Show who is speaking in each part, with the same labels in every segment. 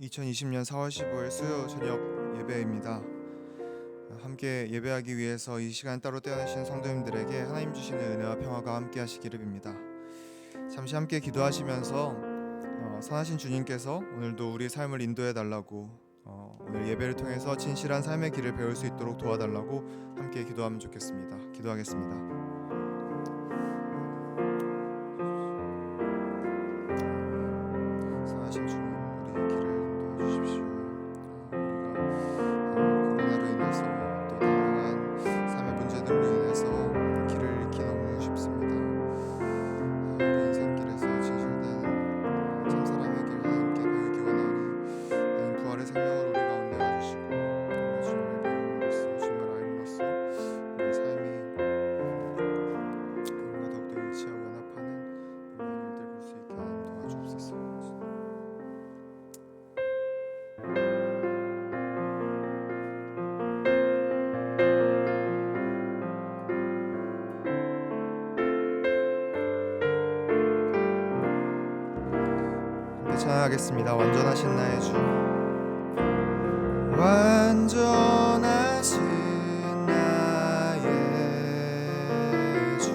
Speaker 1: 2020년 4월 15일 수요 저녁 예배입니다. 함께 예배하기 위해서 이 시간 따로 떼어내신 성도님들에게 하나님 주시는 은혜와 평화가 함께 하시기를 빕니다. 잠시 함께 기도하시면서 선하신 주님께서 오늘도 우리 삶을 인도해 달라고, 오늘 예배를 통해서 진실한 삶의 길을 배울 수 있도록 도와달라고 함께 기도하면 좋겠습니다. 기도하겠습니다. 선하신 주님, 우리의 길을 인도해 주십시오. 우리가 코로나로 인해서 또 다양한 삶의 문제들로 인해서 길을 잃기 너무 쉽습니다. 우리 인생길에서 진실된 참사람의 길 하나님께 배우기 원하오니, 하나님 부활의 생명을 우리 가운데 와주시고 주님의 배움으로써, 주님을 알므로써 우리의 삶이 그분과 더욱더 일치하고 연합하는 그런 일들 볼 수 있게 하나님 도와주옵소서. 함께 찬양하겠습니다. 완전하신 나의 주, 완전하신 나의 주,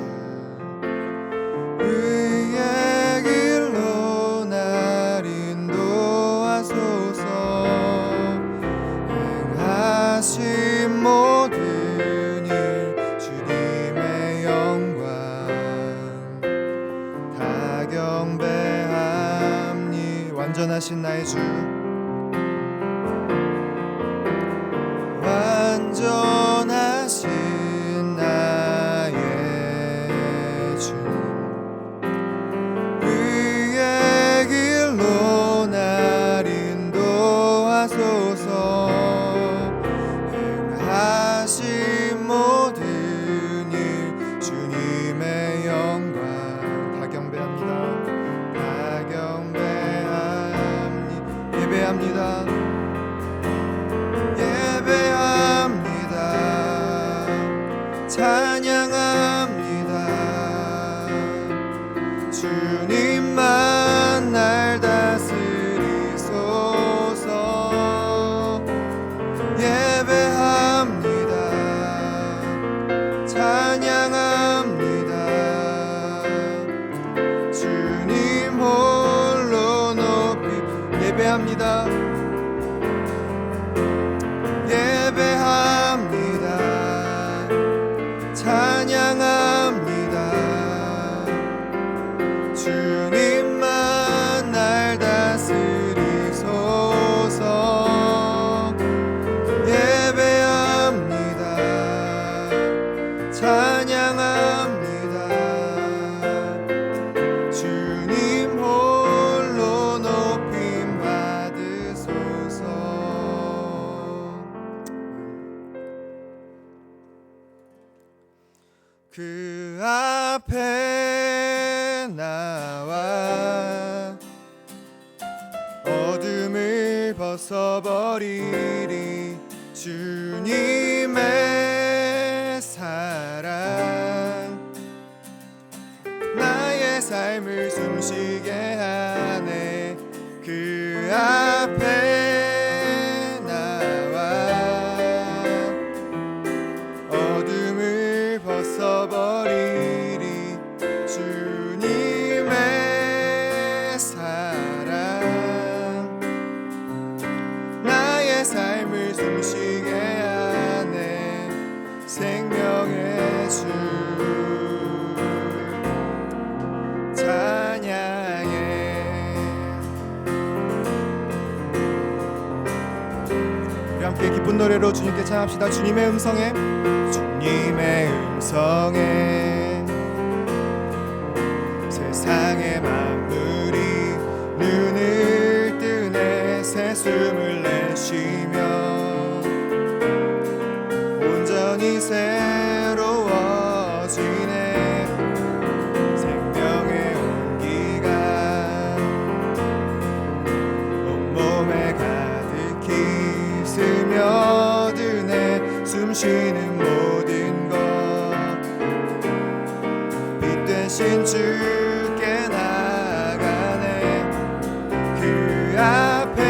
Speaker 1: 의의 길로 날 인도하소서. 행하신 모든 일 주님의 영광 다 경배함니. 완전하신 나의 주, 완전하신 나의 주, 의의 길로 날 인도하소서. 행하신 모든 일 주님의 영광 다 경배합니다. 다 경배합니. 예배합니다. 예배합니다. 찬양합니다. 주님만 날 다스리소서. 예배합니다. 찬양합니다. 주님 홀로 높이. 예배합니다. 예배합니다. 찬양합니다. 주님만 날 다스리소서. 예배합니다. 찬양합니다. 주님 홀로 높임 받으소서. 그 앞에 나와 어둠을 벗어버리리. 주님의 사랑 나의 삶을 숨쉬게 하네. 그 앞에 나와 어둠을 벗어버리리. 주님의 사랑 나의 삶을 숨쉬게 하네. 생명의 주 찬양해. 우리 함께 기쁜 노래로 주님께 찬양합시다. 주님의 음성에, 주님의 음성에 세상의 만물이 눈을 뜨네. 새 숨을 내쉬며 온전히 새로워지네. 생명의 온기가 온몸에 가득히 스며드네. 숨쉬는 모든 것 빛 대신 주께 나가네. 그 앞에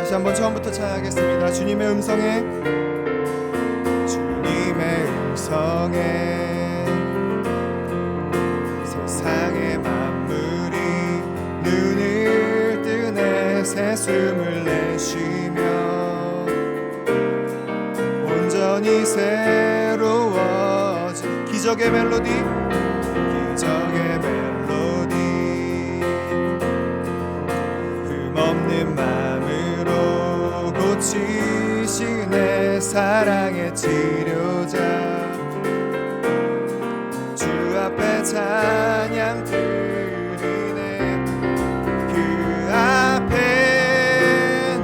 Speaker 1: 다시 한번 처음부터 찬양하겠습니다. 주님의 음성에 세상의 만물이 눈을 뜨네. 새 숨을 내쉬며 온전히 새로워진 기적의 멜로디 흠없는 마음으로 고치시네. 사랑의 치료자 주 앞에 찬양 드리네. 그 앞에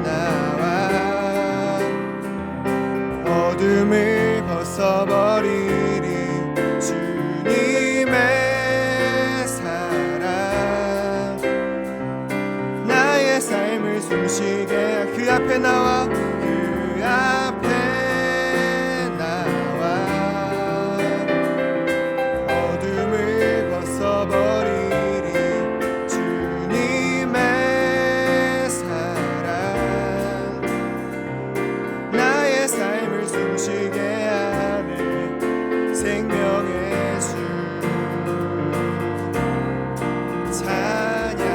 Speaker 1: 나와 어둠을 벗어버리리. 주님의 사랑 나의 삶을 숨쉬게. 그 앞에 나와 그 앞에 나와 어둠을 벗어버리리. 주님의 사랑 나의 삶을 숨쉬게 하네. 생명의 주 찬양해.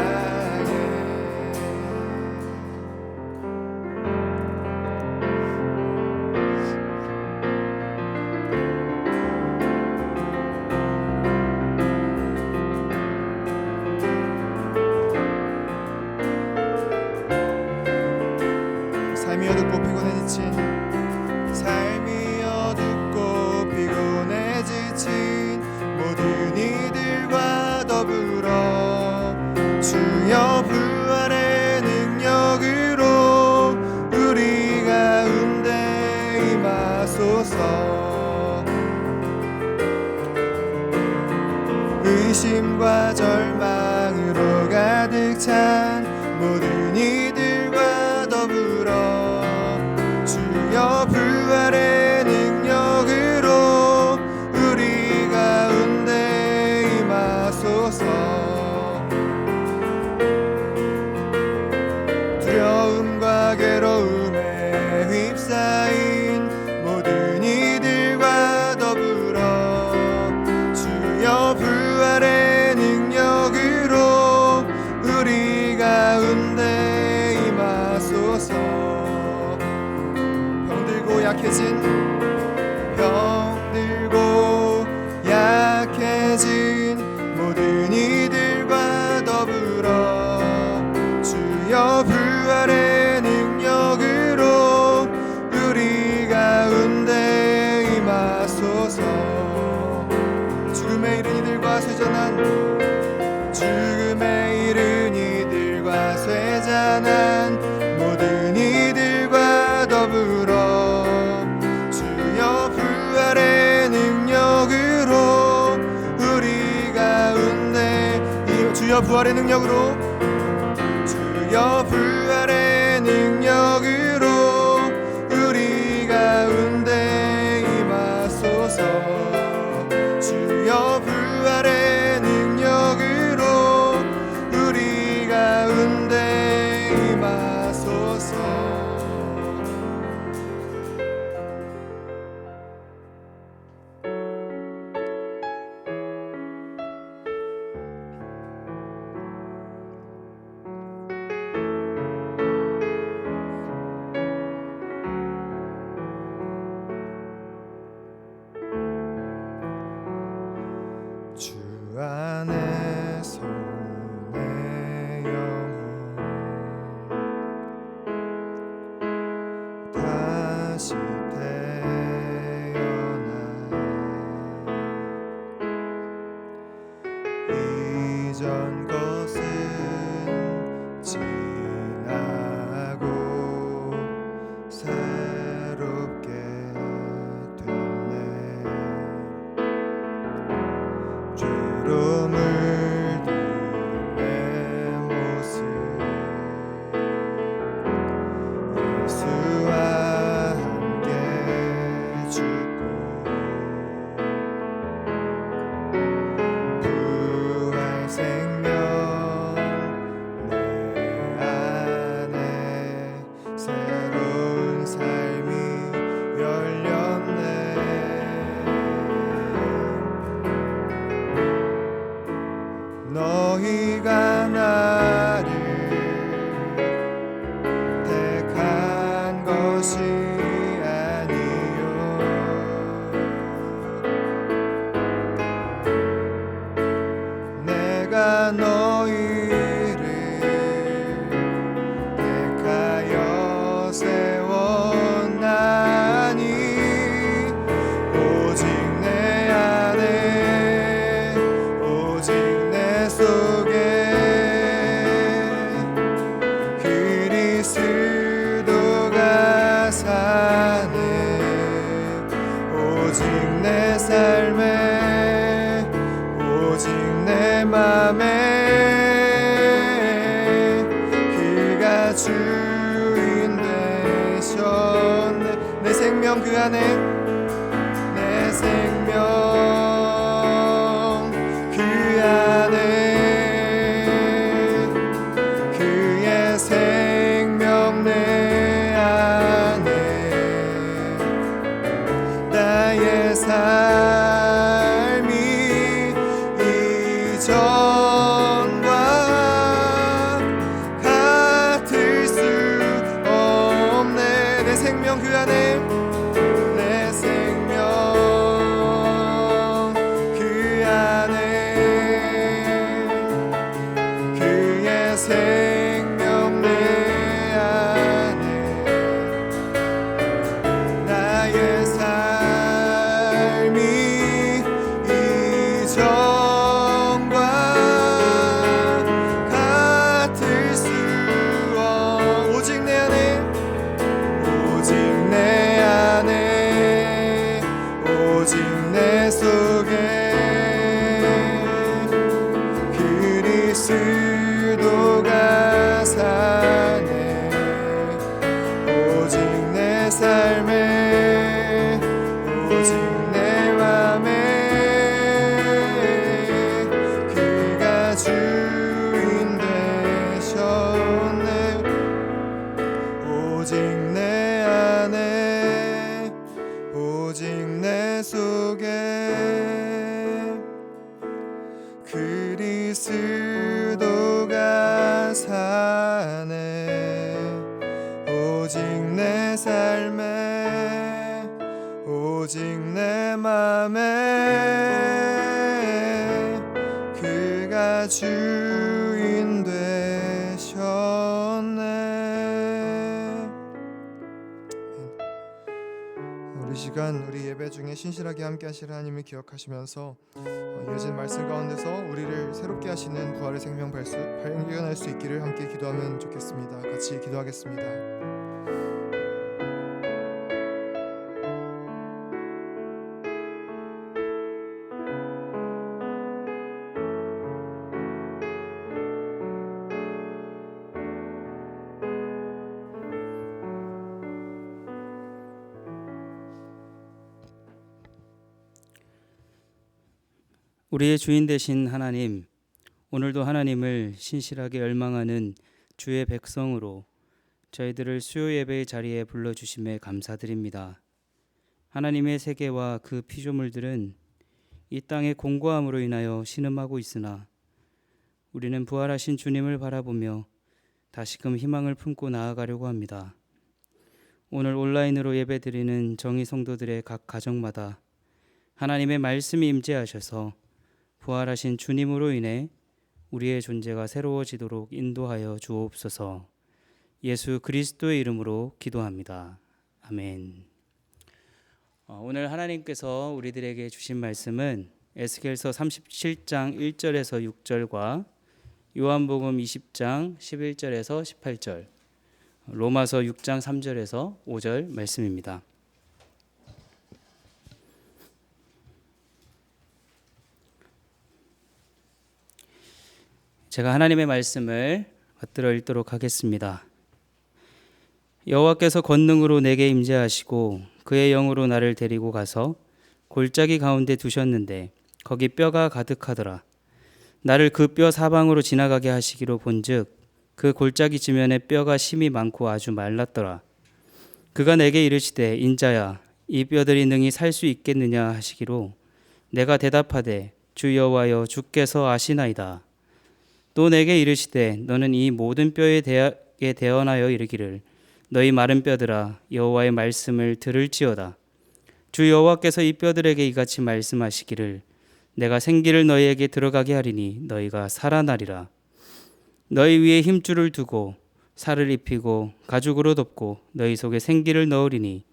Speaker 1: 삶이 어둡고 피곤해 지친 모든 이들과 더불어 주여 부활의 능력으로 우리 가운데 임하소서. 의심과 절망으로 가득 찬 모든 이들과 더불어 주여 부활의 능력으로 우리 가운데 임하소서. 두려움과 괴로움에 휩싸인 모든 이들과 더불어 주여 부활의 능력으로 우리 가운데 임하소서. 병들고 약해진 모든 이들과 더불어 주여 부활의 능력으로 우리 가운데 임하소서. 죽음에 이른 이들과 쇠잔한 모든 이들과 더불어 주여 부활의 능력으로 우리 가운데 주여 부활의 능력으로 주여 부활의 능력으로 우리 가운데 임하소서. 주여 부활의 능력으로 우리 가운데 임하소서. 주 안에서 내 영혼 다시 태어나 이전 것은 지나고 새롭게 됐네. 죄로 물든 내 모습 예수와 함께 죽고 부활 생명 내 안에 것이 아니요 내가 너희를 택하여 세웠나니 오직 내 안에 오직 내 속에 그리스도가 사네 오직 내 삶에 오직 내 맘에 그가 주인 되셨네 내 생명 그 안에 내 생명 그 안에 그의 생명 내 안에 나의 삶이 이전과 같을 수 없네 내 생명 그 안에 내 생명 그 안에 그의 생명 내 안에 나의 삶이 이전과 같을 수 오직 내 안에 오직 내 안에 오직 내 속에 그리스도가 사네 오직 내 삶에 오직 내 맘에 그가 주인 되셨네 오직 내 안에 오직 내 속에 그리스도가 사네 오직 내 삶에 오직 내 맘에 그가 주인 되셨네 우리 시간 우리 예배 중에 신실하게 함께 하실 하나님을 기억하시면서 이어진 말씀 가운데서 우리를 새롭게 하시는 부활의 생명 발견할 수 있기를 함께 기도하면 좋겠습니다. 같이 기도하겠습니다.
Speaker 2: 우리의 주인 되신 하나님, 오늘도 하나님을 신실하게 열망하는 주의 백성으로 저희들을 수요 예배의 자리에 불러주심에 감사드립니다. 하나님의 세계와 그 피조물들은 이 땅의 공고함으로 인하여 신음하고 있으나 우리는 부활하신 주님을 바라보며 다시금 희망을 품고 나아가려고 합니다. 오늘 온라인으로 예배드리는 정의 성도들의 각 가정마다 하나님의 말씀이 임재하셔서 부활하신 주님으로 인해 우리의 존재가 새로워지도록 인도하여 주옵소서. 예수 그리스도의 이름으로 기도합니다. 아멘. 오늘 하나님께서 우리들에게 주신 말씀은 에스겔서 37장 1절에서 6절과 요한복음 20장 11절에서 18절, 로마서 6장 3절에서 5절 말씀입니다. 제가 하나님의 말씀을 받들어 읽도록 하겠습니다. 여호와께서 권능으로 내게 임재하시고 그의 영으로 나를 데리고 가서 골짜기 가운데 두셨는데 거기 뼈가 가득하더라. 나를 그 뼈 사방으로 지나가게 하시기로 본즉 그 골짜기 지면에 뼈가 심이 많고 아주 말랐더라. 그가 내게 이르시되 인자야 이 뼈들이 능히 살 수 있겠느냐 하시기로 내가 대답하되 주 여호와여 주께서 아시나이다. 또 내게 이르시되 너는 이 모든 뼈에 대하여 이르기를 너희 마른 뼈들아 여호와의 말씀을 들을지어다. 주 여호와께서 이 뼈들에게 이같이 말씀하시기를 내가 생기를 너희에게 들어가게 하리니 너희가 살아나리라. 너희 위에 힘줄을 두고 살을 입히고 가죽으로 덮고 너희 속에 생기를 넣으리니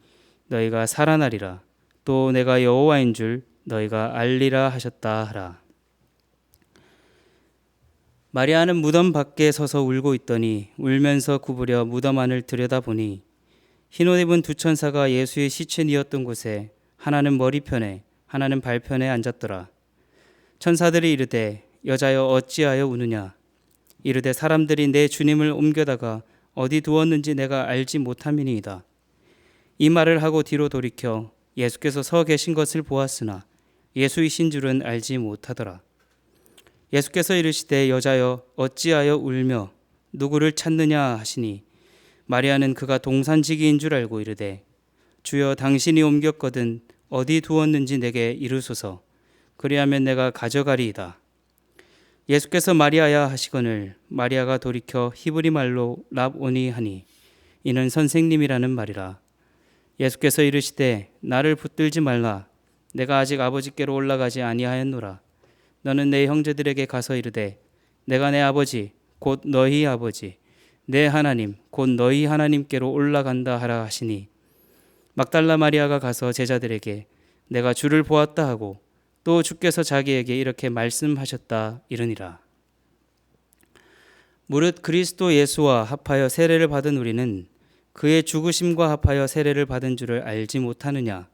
Speaker 2: 너희가 살아나리라. 또 내가 여호와인 줄 너희가 알리라 하셨다 하라. 마리아는 무덤 밖에 서서 울고 있더니 울면서 구부려 무덤 안을 들여다보니 흰옷 입은 두 천사가 예수의 시체 뉘었던 곳에 하나는 머리편에 하나는 발편에 앉았더라. 천사들이 이르되 여자여 어찌하여 우느냐. 이르되 사람들이 내 주님을 옮겨다가 어디 두었는지 내가 알지 못함이니이다. 이 말을 하고 뒤로 돌이켜 예수께서 서 계신 것을 보았으나 예수이신 줄은 알지 못하더라. 예수께서 이르시되 여자여 어찌하여 울며 누구를 찾느냐 하시니 마리아는 그가 동산지기인 줄 알고 이르되 주여 당신이 옮겼거든 어디 두었는지 내게 이르소서. 그리하면 내가 가져가리이다. 예수께서 마리아야 하시거늘 마리아가 돌이켜 히브리 말로 랍오니 하니 이는 선생님이라는 말이라. 예수께서 이르시되 나를 붙들지 말라. 내가 아직 아버지께로 올라가지 아니하였노라. 너는 내 형제들에게 가서 이르되 내가 내 아버지 곧 너희 아버지 내 하나님 곧 너희 하나님께로 올라간다 하라 하시니 막달라 마리아가 가서 제자들에게 내가 주를 보았다 하고 또 주께서 자기에게 이렇게 말씀하셨다 이르니라. 무릇 그리스도 예수와 합하여 세례를 받은 우리는 그의 죽으심과 합하여 세례를 받은 줄을 알지 못하느냐.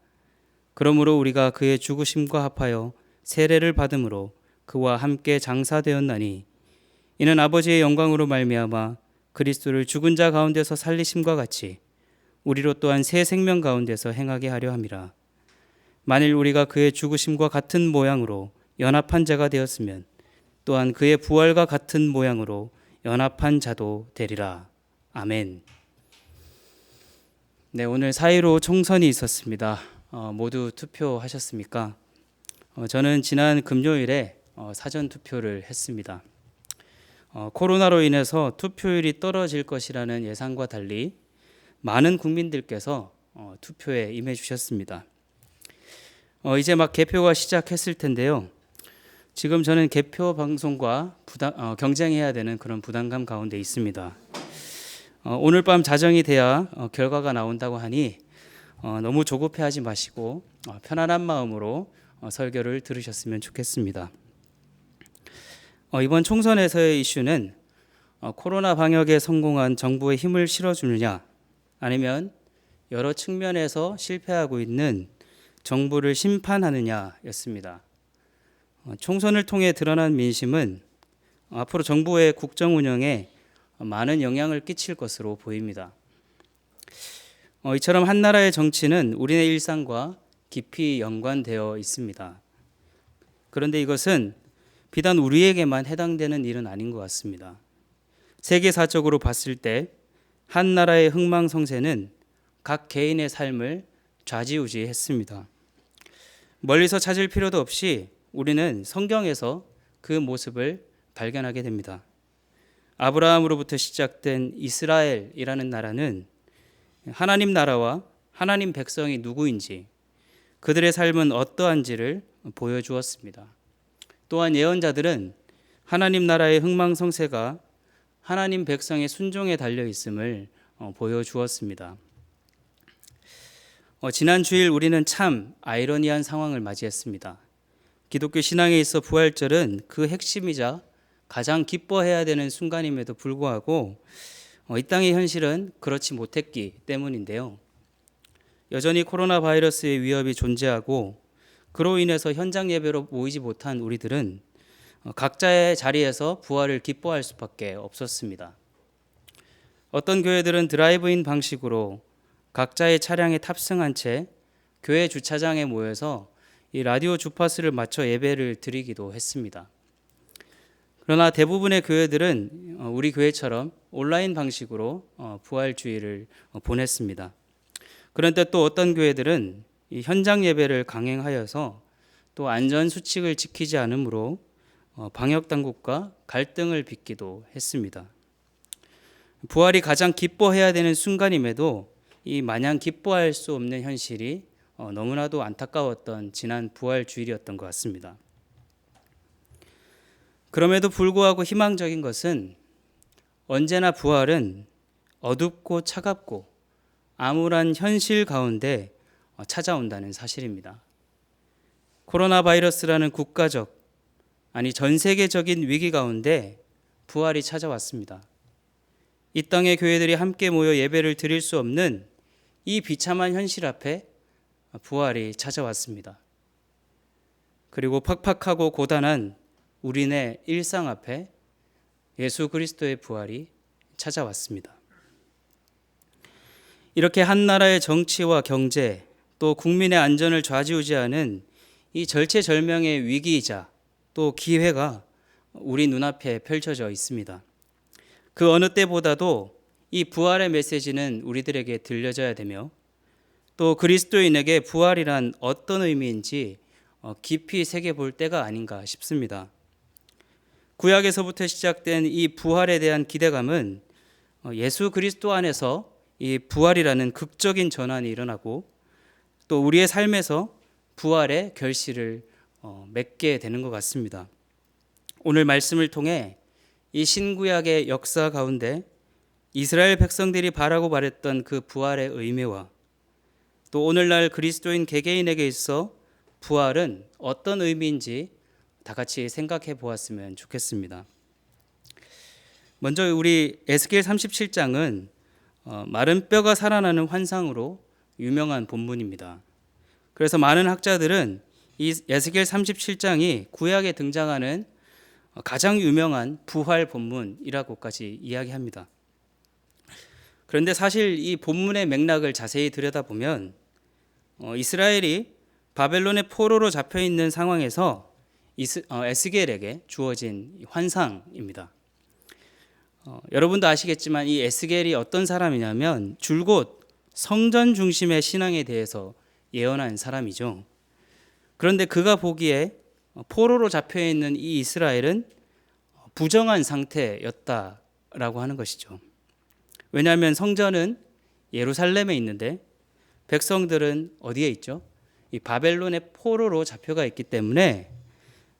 Speaker 2: 그러므로 우리가 그의 죽으심과 합하여 세례를 받음으로 그와 함께 장사되었나니 이는 아버지의 영광으로 말미암아 그리스도를 죽은 자 가운데서 살리심과 같이 우리로 또한 새 생명 가운데서 행하게 하려 함이라. 만일 우리가 그의 죽으심과 같은 모양으로 연합한 자가 되었으면 또한 그의 부활과 같은 모양으로 연합한 자도 되리라. 아멘. 네, 오늘 4.15 총선이 있었습니다. 모두 투표하셨습니까? 저는 지난 금요일에 사전 투표를 했습니다. 코로나로 인해서 투표율이 떨어질 것이라는 예상과 달리 많은 국민들께서 투표에 임해 주셨습니다. 이제 막 개표가 시작했을 텐데요. 지금 저는 개표 방송과 경쟁해야 되는 그런 부담감 가운데 있습니다. 오늘 밤 자정이 돼야 결과가 나온다고 하니 너무 조급해하지 마시고 편안한 마음으로 설교를 들으셨으면 좋겠습니다. 이번 총선에서의 이슈는 코로나 방역에 성공한 정부의 힘을 실어주느냐 아니면 여러 측면에서 실패하고 있는 정부를 심판하느냐였습니다. 총선을 통해 드러난 민심은 앞으로 정부의 국정 운영에 많은 영향을 끼칠 것으로 보입니다. 이처럼 한 나라의 정치는 우리의 일상과 깊이 연관되어 있습니다. 그런데 이것은 비단 우리에게만 해당되는 일은 아닌 것 같습니다. 세계사적으로 봤을 때 한 나라의 흥망성쇠는 각 개인의 삶을 좌지우지했습니다. 멀리서 찾을 필요도 없이 우리는 성경에서 그 모습을 발견하게 됩니다. 아브라함으로부터 시작된 이스라엘이라는 나라는 하나님 나라와 하나님 백성이 누구인지 그들의 삶은 어떠한지를 보여주었습니다. 또한 예언자들은 하나님 나라의 흥망성쇠가 하나님 백성의 순종에 달려 있음을 보여주었습니다. 지난 주일 우리는 참 아이러니한 상황을 맞이했습니다. 기독교 신앙에 있어 부활절은 그 핵심이자 가장 기뻐해야 되는 순간임에도 불구하고 이 땅의 현실은 그렇지 못했기 때문인데요. 여전히 코로나 바이러스의 위협이 존재하고 그로 인해서 현장 예배로 모이지 못한 우리들은 각자의 자리에서 부활을 기뻐할 수밖에 없었습니다. 어떤 교회들은 드라이브인 방식으로 각자의 차량에 탑승한 채 교회 주차장에 모여서 이 라디오 주파수를 맞춰 예배를 드리기도 했습니다. 그러나 대부분의 교회들은 우리 교회처럼 온라인 방식으로 부활주의를 보냈습니다. 그런데 또 어떤 교회들은 이 현장 예배를 강행하여서 또 안전 수칙을 지키지 않으므로 방역 당국과 갈등을 빚기도 했습니다. 부활이 가장 기뻐해야 되는 순간임에도 이 마냥 기뻐할 수 없는 현실이 너무나도 안타까웠던 지난 부활 주일이었던 것 같습니다. 그럼에도 불구하고 희망적인 것은 언제나 부활은 어둡고 차갑고 암울한 현실 가운데 찾아온다는 사실입니다. 코로나 바이러스라는 국가적, 아니 전 세계적인 위기 가운데 부활이 찾아왔습니다. 이 땅의 교회들이 함께 모여 예배를 드릴 수 없는 이 비참한 현실 앞에 부활이 찾아왔습니다. 그리고 팍팍하고 고단한 우리네 일상 앞에 예수 그리스도의 부활이 찾아왔습니다. 이렇게 한 나라의 정치와 경제 또 국민의 안전을 좌지우지하는 이 절체절명의 위기이자 또 기회가 우리 눈앞에 펼쳐져 있습니다. 그 어느 때보다도 이 부활의 메시지는 우리들에게 들려져야 되며 또 그리스도인에게 부활이란 어떤 의미인지 깊이 새겨볼 때가 아닌가 싶습니다. 구약에서부터 시작된 이 부활에 대한 기대감은 예수 그리스도 안에서 이 부활이라는 극적인 전환이 일어나고 또 우리의 삶에서 부활의 결실을 맺게 되는 것 같습니다. 오늘 말씀을 통해 이 신구약의 역사 가운데 이스라엘 백성들이 바라고 바랬던 그 부활의 의미와 또 오늘날 그리스도인 개개인에게 있어 부활은 어떤 의미인지 다 같이 생각해 보았으면 좋겠습니다. 먼저 우리 에스겔 37장은 마른 뼈가 살아나는 환상으로 유명한 본문입니다. 그래서 많은 학자들은 이 에스겔 37장이 구약에 등장하는 가장 유명한 부활 본문이라고까지 이야기합니다. 그런데 사실 이 본문의 맥락을 자세히 들여다보면 이스라엘이 바벨론의 포로로 잡혀 있는 상황에서 에스겔에게 주어진 환상입니다. 여러분도 아시겠지만 이 에스겔이 어떤 사람이냐면 줄곧 성전 중심의 신앙에 대해서 예언한 사람이죠. 그런데 그가 보기에 포로로 잡혀 있는 이 이스라엘은 부정한 상태였다라고 하는 것이죠. 왜냐하면 성전은 예루살렘에 있는데 백성들은 어디에 있죠? 이 바벨론의 포로로 잡혀가 있기 때문에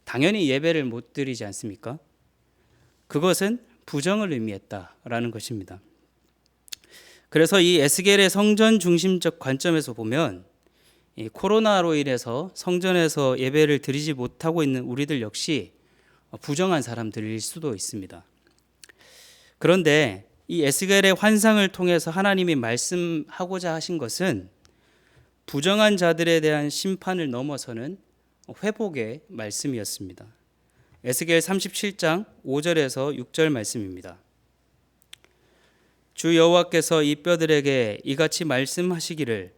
Speaker 2: 당연히 예배를 못 드리지 않습니까? 그것은 부정을 의미했다라는 것입니다. 그래서 이 에스겔의 성전 중심적 관점에서 보면 이 코로나로 인해서 성전에서 예배를 드리지 못하고 있는 우리들 역시 부정한 사람들일 수도 있습니다. 그런데 이 에스겔의 환상을 통해서 하나님이 말씀하고자 하신 것은 부정한 자들에 대한 심판을 넘어서는 회복의 말씀이었습니다. 에스겔 37장 5절에서 6절 말씀입니다. 주 여호와께서 이 뼈들에게 이같이 말씀하시기를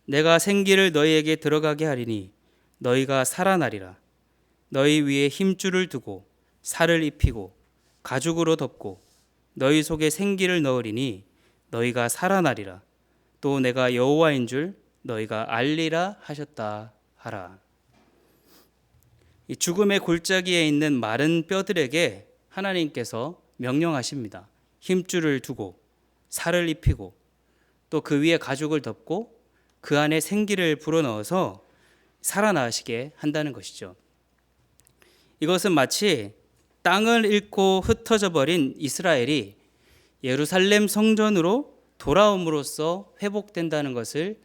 Speaker 2: 내가 생기를 너희에게 들어가게 하리니 너희가 살아나리라. 너희 위에 힘줄을 두고 살을 입히고 가죽으로 덮고 너희 속에 생기를 넣으리니 너희가 살아나리라. 또 내가 여호와인 줄 너희가 알리라 하셨다 하라. 이 죽음의 골짜기에 있는 마른 뼈들에게 하나님께서 명령하십니다. 힘줄을 두고 살을 입히고 또 그 위에 가죽을 덮고 그 안에 생기를 불어넣어서 살아나시게 한다는 것이죠. 이것은 마치 땅을 잃고 흩어져 버린 이스라엘이 예루살렘 성전으로 돌아옴으로써 회복된다는 것을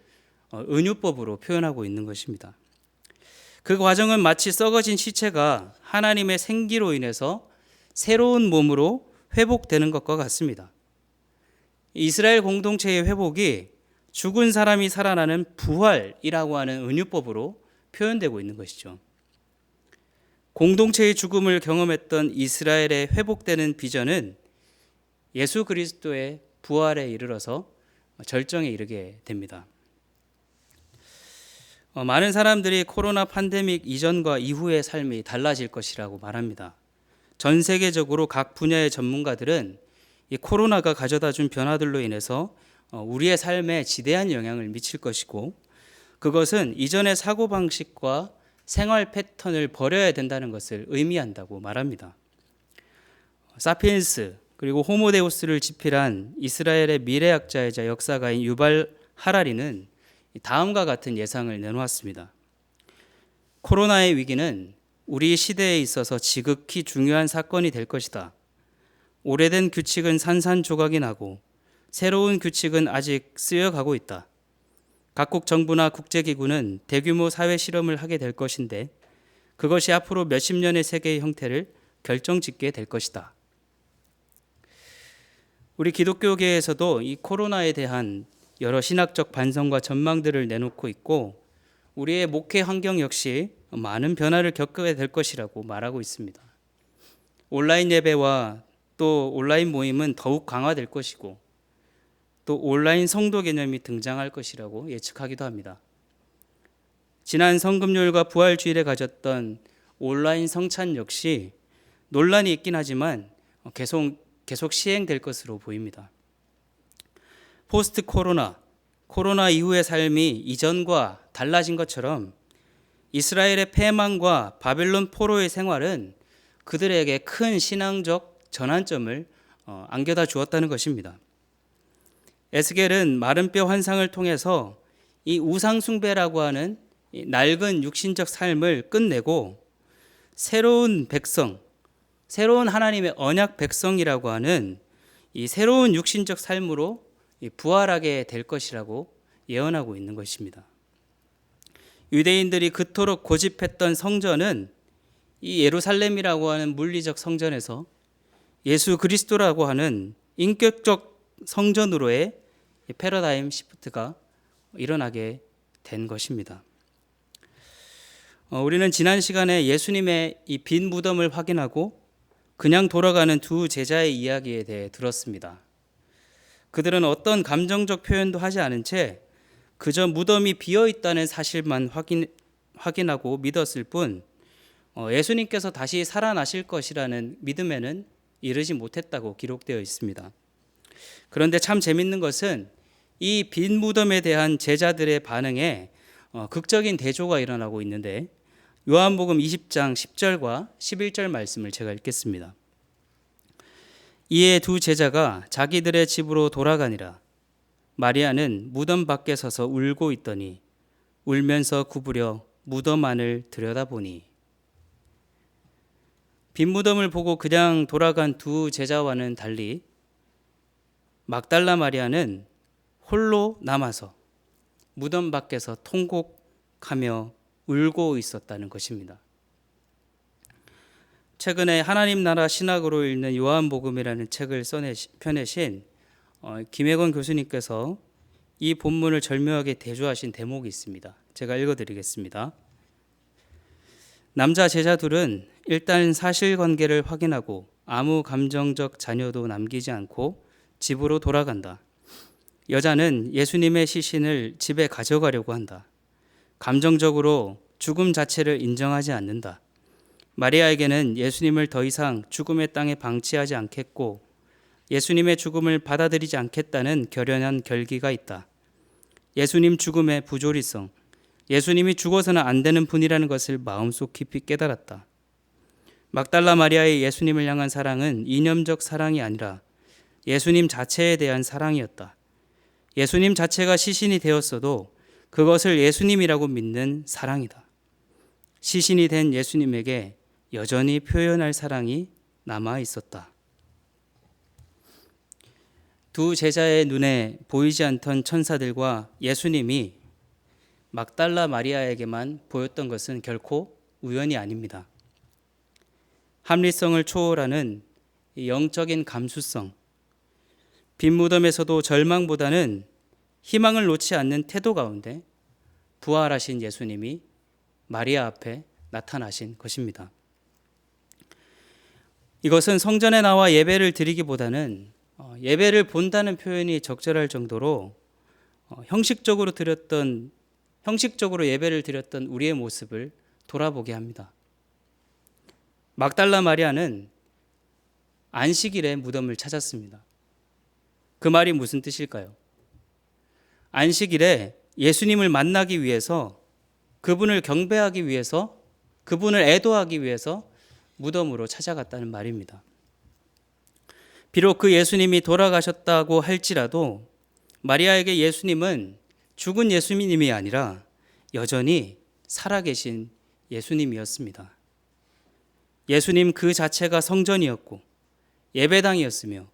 Speaker 2: 은유법으로 표현하고 있는 것입니다. 그 과정은 마치 썩어진 시체가 하나님의 생기로 인해서 새로운 몸으로 회복되는 것과 같습니다. 이스라엘 공동체의 회복이 죽은 사람이 살아나는 부활이라고 하는 은유법으로 표현되고 있는 것이죠. 공동체의 죽음을 경험했던 이스라엘의 회복되는 비전은 예수 그리스도의 부활에 이르러서 절정에 이르게 됩니다. 많은 사람들이 코로나 팬데믹 이전과 이후의 삶이 달라질 것이라고 말합니다. 전 세계적으로 각 분야의 전문가들은 이 코로나가 가져다 준 변화들로 인해서 우리의 삶에 지대한 영향을 미칠 것이고 그것은 이전의 사고방식과 생활 패턴을 버려야 된다는 것을 의미한다고 말합니다. 사피엔스, 그리고 호모데우스를 집필한 이스라엘의 미래학자이자 역사가인 유발 하라리는 다음과 같은 예상을 내놓았습니다. 코로나의 위기는 우리 시대에 있어서 지극히 중요한 사건이 될 것이다. 오래된 규칙은 산산조각이 나고 새로운 규칙은 아직 쓰여가고 있다. 각국 정부나 국제기구는 대규모 사회 실험을 하게 될 것인데 그것이 앞으로 몇십 년의 세계의 형태를 결정짓게 될 것이다. 우리 기독교계에서도 이 코로나에 대한 여러 신학적 반성과 전망들을 내놓고 있고 우리의 목회 환경 역시 많은 변화를 겪게 될 것이라고 말하고 있습니다. 온라인 예배와 또 온라인 모임은 더욱 강화될 것이고 또 온라인 성도 개념이 등장할 것이라고 예측하기도 합니다. 지난 성금요일과 부활주일에 가졌던 온라인 성찬 역시 논란이 있긴 하지만 계속 시행될 것으로 보입니다. 포스트 코로나 이후의 삶이 이전과 달라진 것처럼 이스라엘의 패망과 바벨론 포로의 생활은 그들에게 큰 신앙적 전환점을 안겨다 주었다는 것입니다. 에스겔은 마른 뼈 환상을 통해서 이 우상 숭배라고 하는 이 낡은 육신적 삶을 끝내고 새로운 백성, 새로운 하나님의 언약 백성이라고 하는 이 새로운 육신적 삶으로 부활하게 될 것이라고 예언하고 있는 것입니다. 유대인들이 그토록 고집했던 성전은 이 예루살렘이라고 하는 물리적 성전에서 예수 그리스도라고 하는 인격적 성전으로의 패러다임 시프트가 일어나게 된 것입니다. 우리는 지난 시간에 예수님의 이 빈 무덤을 확인하고 그냥 돌아가는 두 제자의 이야기에 대해 들었습니다. 그들은 어떤 감정적 표현도 하지 않은 채 그저 무덤이 비어 있다는 사실만 확인하고 믿었을 뿐 예수님께서 다시 살아나실 것이라는 믿음에는 이르지 못했다고 기록되어 있습니다. 그런데 참 재밌는 것은 이 빈 무덤에 대한 제자들의 반응에 극적인 대조가 일어나고 있는데 요한복음 20장 10절과 11절 말씀을 제가 읽겠습니다. 이에 두 제자가 자기들의 집으로 돌아가니라. 마리아는 무덤 밖에 서서 울고 있더니 울면서 구부려 무덤 안을 들여다보니. 빈 무덤을 보고 그냥 돌아간 두 제자와는 달리 막달라 마리아는 홀로 남아서 무덤 밖에서 통곡하며 울고 있었다는 것입니다. 최근에 하나님 나라 신학으로 읽는 요한복음이라는 책을 펴내신 김혜건 교수님께서 이 본문을 절묘하게 대조하신 대목이 있습니다. 제가 읽어드리겠습니다. 남자 제자 둘은 일단 사실관계를 확인하고 아무 감정적 잔여도 남기지 않고 집으로 돌아간다. 여자는 예수님의 시신을 집에 가져가려고 한다. 감정적으로 죽음 자체를 인정하지 않는다. 마리아에게는 예수님을 더 이상 죽음의 땅에 방치하지 않겠고 예수님의 죽음을 받아들이지 않겠다는 결연한 결기가 있다. 예수님 죽음의 부조리성, 예수님이 죽어서는 안 되는 분이라는 것을 마음속 깊이 깨달았다. 막달라 마리아의 예수님을 향한 사랑은 이념적 사랑이 아니라 예수님 자체에 대한 사랑이었다. 예수님 자체가 시신이 되었어도 그것을 예수님이라고 믿는 사랑이다. 시신이 된 예수님에게 여전히 표현할 사랑이 남아 있었다. 두 제자의 눈에 보이지 않던 천사들과 예수님이 막달라 마리아에게만 보였던 것은 결코 우연이 아닙니다. 합리성을 초월하는 영적인 감수성, 빈 무덤에서도 절망보다는 희망을 놓지 않는 태도 가운데 부활하신 예수님이 마리아 앞에 나타나신 것입니다. 이것은 성전에 나와 예배를 드리기보다는 예배를 본다는 표현이 적절할 정도로 형식적으로 예배를 드렸던 우리의 모습을 돌아보게 합니다. 막달라 마리아는 안식일에 무덤을 찾았습니다. 그 말이 무슨 뜻일까요? 안식일에 예수님을 만나기 위해서, 그분을 경배하기 위해서, 그분을 애도하기 위해서 무덤으로 찾아갔다는 말입니다. 비록 그 예수님이 돌아가셨다고 할지라도 마리아에게 예수님은 죽은 예수님이 아니라 여전히 살아계신 예수님이었습니다. 예수님 그 자체가 성전이었고 예배당이었으며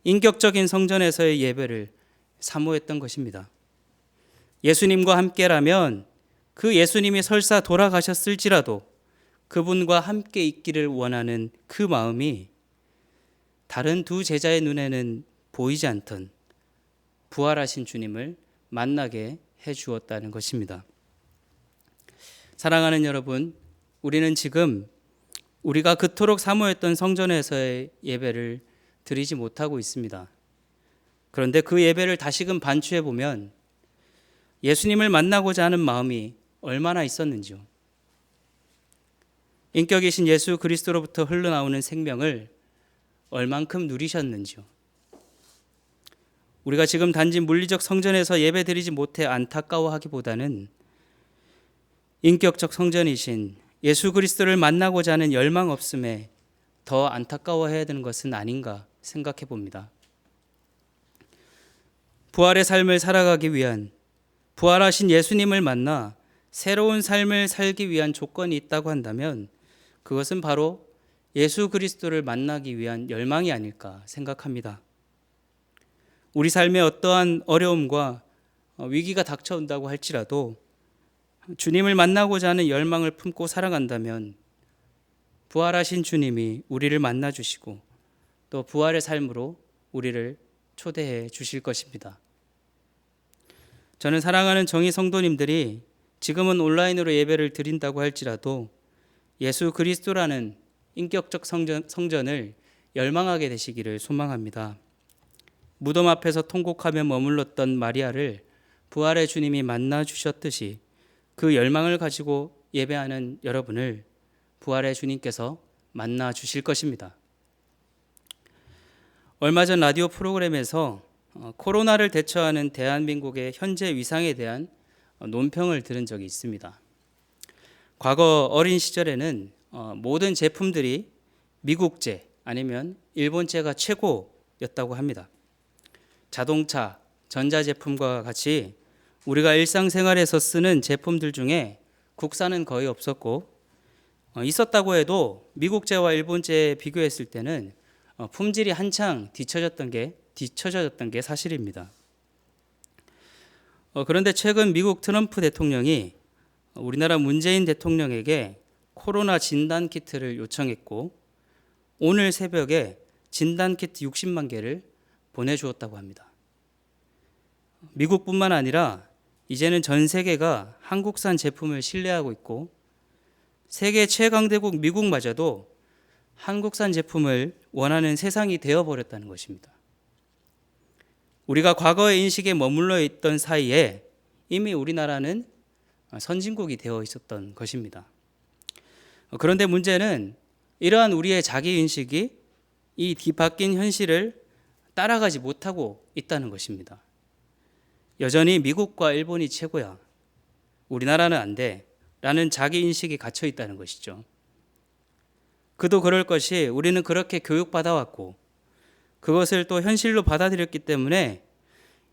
Speaker 2: 인격적인 성전에서의 예배를 사모했던 것입니다. 예수님과 함께라면 그 예수님이 설사 돌아가셨을지라도 그분과 함께 있기를 원하는 그 마음이 다른 두 제자의 눈에는 보이지 않던 부활하신 주님을 만나게 해 주었다는 것입니다. 사랑하는 여러분, 우리는 지금 우리가 그토록 사모했던 성전에서의 예배를 드리지 못하고 있습니다. 그런데 그 예배를 다시금 반추해 보면 예수님을 만나고자 하는 마음이 얼마나 있었는지요. 인격이신 예수 그리스도로부터 흘러나오는 생명을 얼만큼 누리셨는지요. 우리가 지금 단지 물리적 성전에서 예배드리지 못해 안타까워하기보다는 인격적 성전이신 예수 그리스도를 만나고자 하는 열망 없음에 더 안타까워해야 되는 것은 아닌가 생각해 봅니다. 부활의 삶을 살아가기 위한, 부활하신 예수님을 만나 새로운 삶을 살기 위한 조건이 있다고 한다면 그것은 바로 예수 그리스도를 만나기 위한 열망이 아닐까 생각합니다. 우리 삶에 어떠한 어려움과 위기가 닥쳐온다고 할지라도 주님을 만나고자 하는 열망을 품고 살아간다면 부활하신 주님이 우리를 만나 주시고 또 부활의 삶으로 우리를 초대해 주실 것입니다. 저는 사랑하는 정의 성도님들이 지금은 온라인으로 예배를 드린다고 할지라도 예수 그리스도라는 인격적 성전을 열망하게 되시기를 소망합니다. 무덤 앞에서 통곡하며 머물렀던 마리아를 부활의 주님이 만나 주셨듯이 그 열망을 가지고 예배하는 여러분을 부활의 주님께서 만나 주실 것입니다. 얼마 전 라디오 프로그램에서 코로나를 대처하는 대한민국의 현재 위상에 대한 논평을 들은 적이 있습니다. 과거 어린 시절에는 모든 제품들이 미국제 아니면 일본제가 최고였다고 합니다. 자동차, 전자제품과 같이 우리가 일상생활에서 쓰는 제품들 중에 국산은 거의 없었고 있었다고 해도 미국제와 일본제에 비교했을 때는 품질이 한창 뒤처졌던 게 사실입니다. 그런데 최근 미국 트럼프 대통령이 우리나라 문재인 대통령에게 코로나 진단키트를 요청했고 오늘 새벽에 진단키트 60만 개를 보내주었다고 합니다. 미국뿐만 아니라 이제는 전 세계가 한국산 제품을 신뢰하고 있고 세계 최강대국 미국마저도 한국산 제품을 원하는 세상이 되어버렸다는 것입니다. 우리가 과거의 인식에 머물러 있던 사이에 이미 우리나라는 선진국이 되어 있었던 것입니다. 그런데 문제는 이러한 우리의 자기인식이 이 뒤바뀐 현실을 따라가지 못하고 있다는 것입니다. 여전히 미국과 일본이 최고야. 우리나라는 안 돼. 라는 자기인식이 갇혀 있다는 것이죠. 그도 그럴 것이 우리는 그렇게 교육받아왔고 그것을 또 현실로 받아들였기 때문에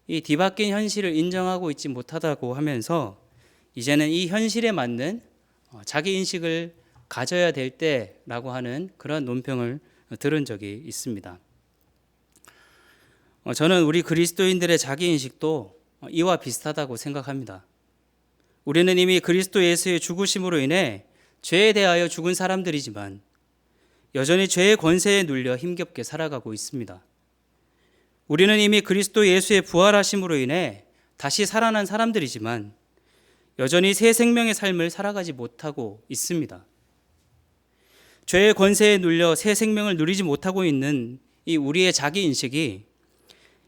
Speaker 2: 이 뒤바뀐 현실을 인정하고 있지 못하다고 하면서 이제는 이 현실에 맞는 자기인식을 가져야 될 때라고 하는 그런 논평을 들은 적이 있습니다. 저는 우리 그리스도인들의 자기인식도 이와 비슷하다고 생각합니다. 우리는 이미 그리스도 예수의 죽으심으로 인해 죄에 대하여 죽은 사람들이지만 여전히 죄의 권세에 눌려 힘겹게 살아가고 있습니다. 우리는 이미 그리스도 예수의 부활하심으로 인해 다시 살아난 사람들이지만 여전히 새 생명의 삶을 살아가지 못하고 있습니다. 죄의 권세에 눌려 새 생명을 누리지 못하고 있는 이 우리의 자기인식이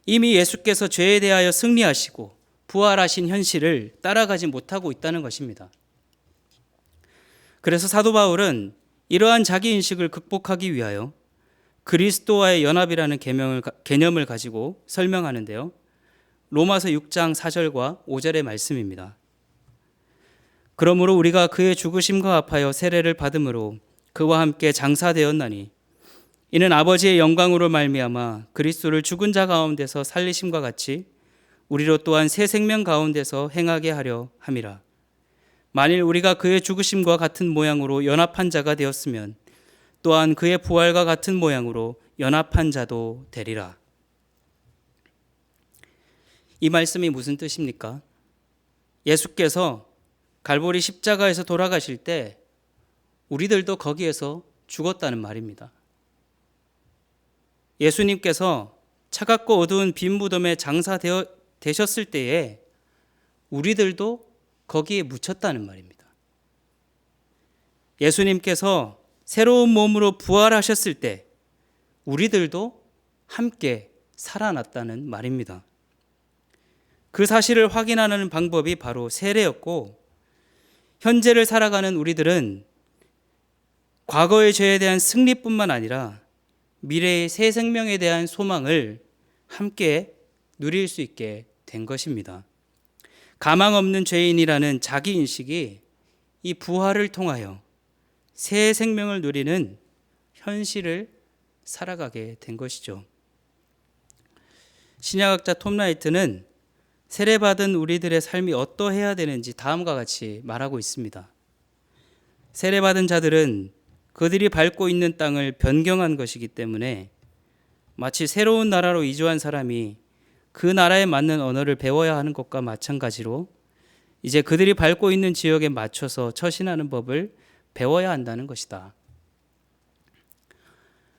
Speaker 2: 이미 예수께서 죄에 대하여 승리하시고 부활하신 현실을 따라가지 못하고 있다는 것입니다. 그래서 사도 바울은 이러한 자기인식을 극복하기 위하여 그리스도와의 연합이라는 개념을 가지고 설명하는데요. 로마서 6장 4절과 5절의 말씀입니다. 그러므로 우리가 그의 죽으심과 합하여 세례를 받음으로 그와 함께 장사되었나니 이는 아버지의 영광으로 말미암아 그리스도를 죽은 자 가운데서 살리심과 같이 우리로 또한 새 생명 가운데서 행하게 하려 함이라. 만일 우리가 그의 죽으심과 같은 모양으로 연합한 자가 되었으면 또한 그의 부활과 같은 모양으로 연합한 자도 되리라. 이 말씀이 무슨 뜻입니까? 예수께서 갈보리 십자가에서 돌아가실 때 우리들도 거기에서 죽었다는 말입니다. 예수님께서 차갑고 어두운 빈 무덤에 장사되셨을 때에 우리들도 거기에 묻혔다는 말입니다. 예수님께서 새로운 몸으로 부활하셨을 때 우리들도 함께 살아났다는 말입니다. 그 사실을 확인하는 방법이 바로 세례였고, 현재를 살아가는 우리들은 과거의 죄에 대한 승리뿐만 아니라 미래의 새 생명에 대한 소망을 함께 누릴 수 있게 된 것입니다. 가망 없는 죄인이라는 자기 인식이 이 부활을 통하여 새 생명을 누리는 현실을 살아가게 된 것이죠. 신약학자 톰 라이트는 세례받은 우리들의 삶이 어떠해야 되는지 다음과 같이 말하고 있습니다. 세례받은 자들은 그들이 밟고 있는 땅을 변경한 것이기 때문에 마치 새로운 나라로 이주한 사람이 그 나라에 맞는 언어를 배워야 하는 것과 마찬가지로 이제 그들이 밟고 있는 지역에 맞춰서 처신하는 법을 배워야 한다는 것이다.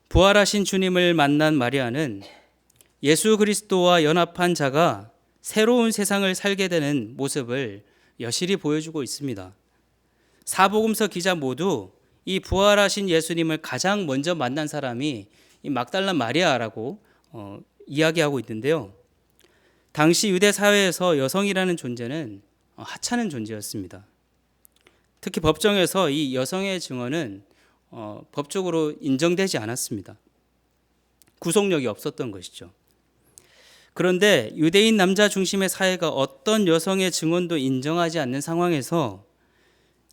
Speaker 2: 부활하신 주님을 만난 마리아는 예수 그리스도와 연합한 자가 새로운 세상을 살게 되는 모습을 여실히 보여주고 있습니다. 사복음서 기자 모두 이 부활하신 예수님을 가장 먼저 만난 사람이 이 막달라 마리아라고 이야기하고 있는데요. 당시 유대 사회에서 여성이라는 존재는 하찮은 존재였습니다. 특히 법정에서 이 여성의 증언은 법적으로 인정되지 않았습니다. 구속력이 없었던 것이죠. 그런데 유대인 남자 중심의 사회가 어떤 여성의 증언도 인정하지 않는 상황에서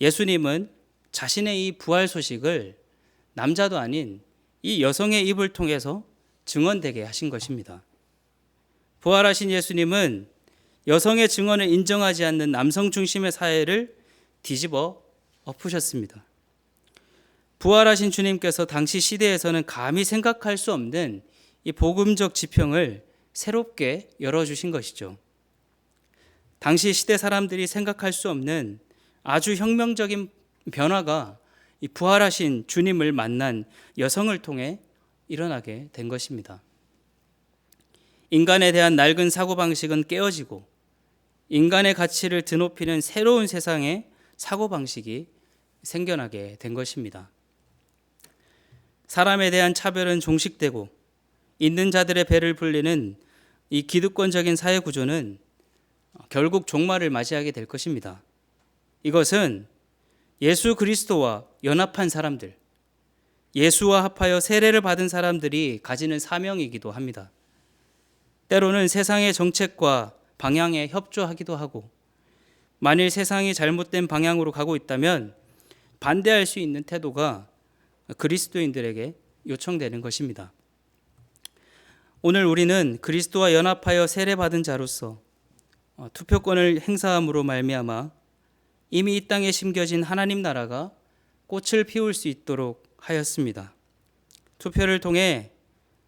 Speaker 2: 예수님은 자신의 이 부활 소식을 남자도 아닌 이 여성의 입을 통해서 증언되게 하신 것입니다. 부활하신 예수님은 여성의 증언을 인정하지 않는 남성 중심의 사회를 뒤집어 엎으셨습니다. 부활하신 주님께서 당시 시대에서는 감히 생각할 수 없는 이 복음적 지평을 새롭게 열어주신 것이죠. 당시 시대 사람들이 생각할 수 없는 아주 혁명적인 변화가 이 부활하신 주님을 만난 여성을 통해 일어나게 된 것입니다. 인간에 대한 낡은 사고방식은 깨어지고 인간의 가치를 드높이는 새로운 세상의 사고방식이 생겨나게 된 것입니다. 사람에 대한 차별은 종식되고 있는 자들의 배를 불리는 이 기득권적인 사회 구조는 결국 종말을 맞이하게 될 것입니다. 이것은 예수 그리스도와 연합한 사람들, 예수와 합하여 세례를 받은 사람들이 가지는 사명이기도 합니다. 때로는 세상의 정책과 방향에 협조하기도 하고, 만일 세상이 잘못된 방향으로 가고 있다면 반대할 수 있는 태도가 그리스도인들에게 요청되는 것입니다. 오늘 우리는 그리스도와 연합하여 세례받은 자로서 투표권을 행사함으로 말미암아 이미 이 땅에 심겨진 하나님 나라가 꽃을 피울 수 있도록 하였습니다. 투표를 통해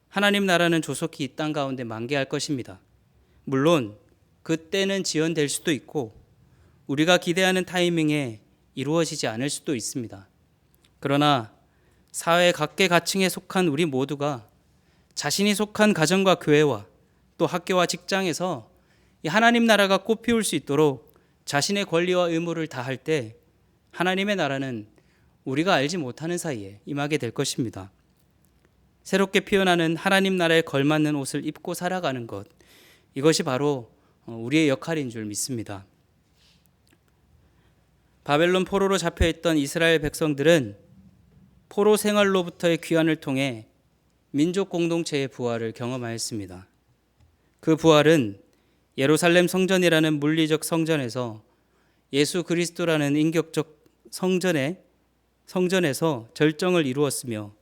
Speaker 2: 하나님 나라는 조속히 이 땅 가운데 만개할 것입니다. 물론 그때는 지연될 수도 있고 우리가 기대하는 타이밍에 이루어지지 않을 수도 있습니다. 그러나 사회 각계각층에 속한 우리 모두가 자신이 속한 가정과 교회와 또 학교와 직장에서 이 하나님 나라가 꽃피울 수 있도록 자신의 권리와 의무를 다할 때 하나님의 나라는 우리가 알지 못하는 사이에 임하게 될 것입니다. 새롭게 피어나는 하나님 나라에 걸맞는 옷을 입고 살아가는 것, 이것이 바로 우리의 역할인 줄 믿습니다. 바벨론 포로로 잡혀있던 이스라엘 백성들은 포로 생활로부터의 귀환을 통해 민족 공동체의 부활을 경험하였습니다. 그 부활은 예루살렘 성전이라는 물리적 성전에서 예수 그리스도라는 인격적 성전에서 절정을 이루었으며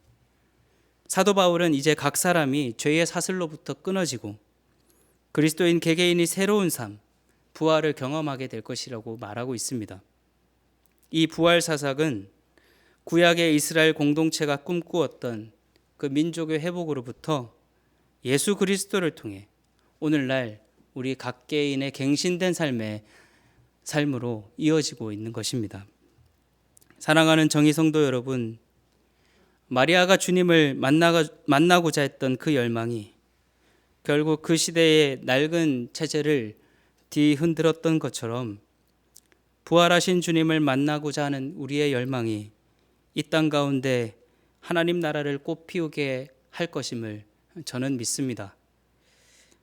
Speaker 2: 사도 바울은 이제 각 사람이 죄의 사슬로부터 끊어지고 그리스도인 개개인이 새로운 삶, 부활을 경험하게 될 것이라고 말하고 있습니다. 이 부활 사상은 구약의 이스라엘 공동체가 꿈꾸었던 그 민족의 회복으로부터 예수 그리스도를 통해 오늘날 우리 각개인의 갱신된 삶으로 이어지고 있는 것입니다. 사랑하는 정의성도 여러분, 마리아가 주님을 만나고자 했던 그 열망이 결국 그 시대의 낡은 체제를 뒤흔들었던 것처럼 부활하신 주님을 만나고자 하는 우리의 열망이 이 땅 가운데 하나님 나라를 꽃피우게 할 것임을 저는 믿습니다.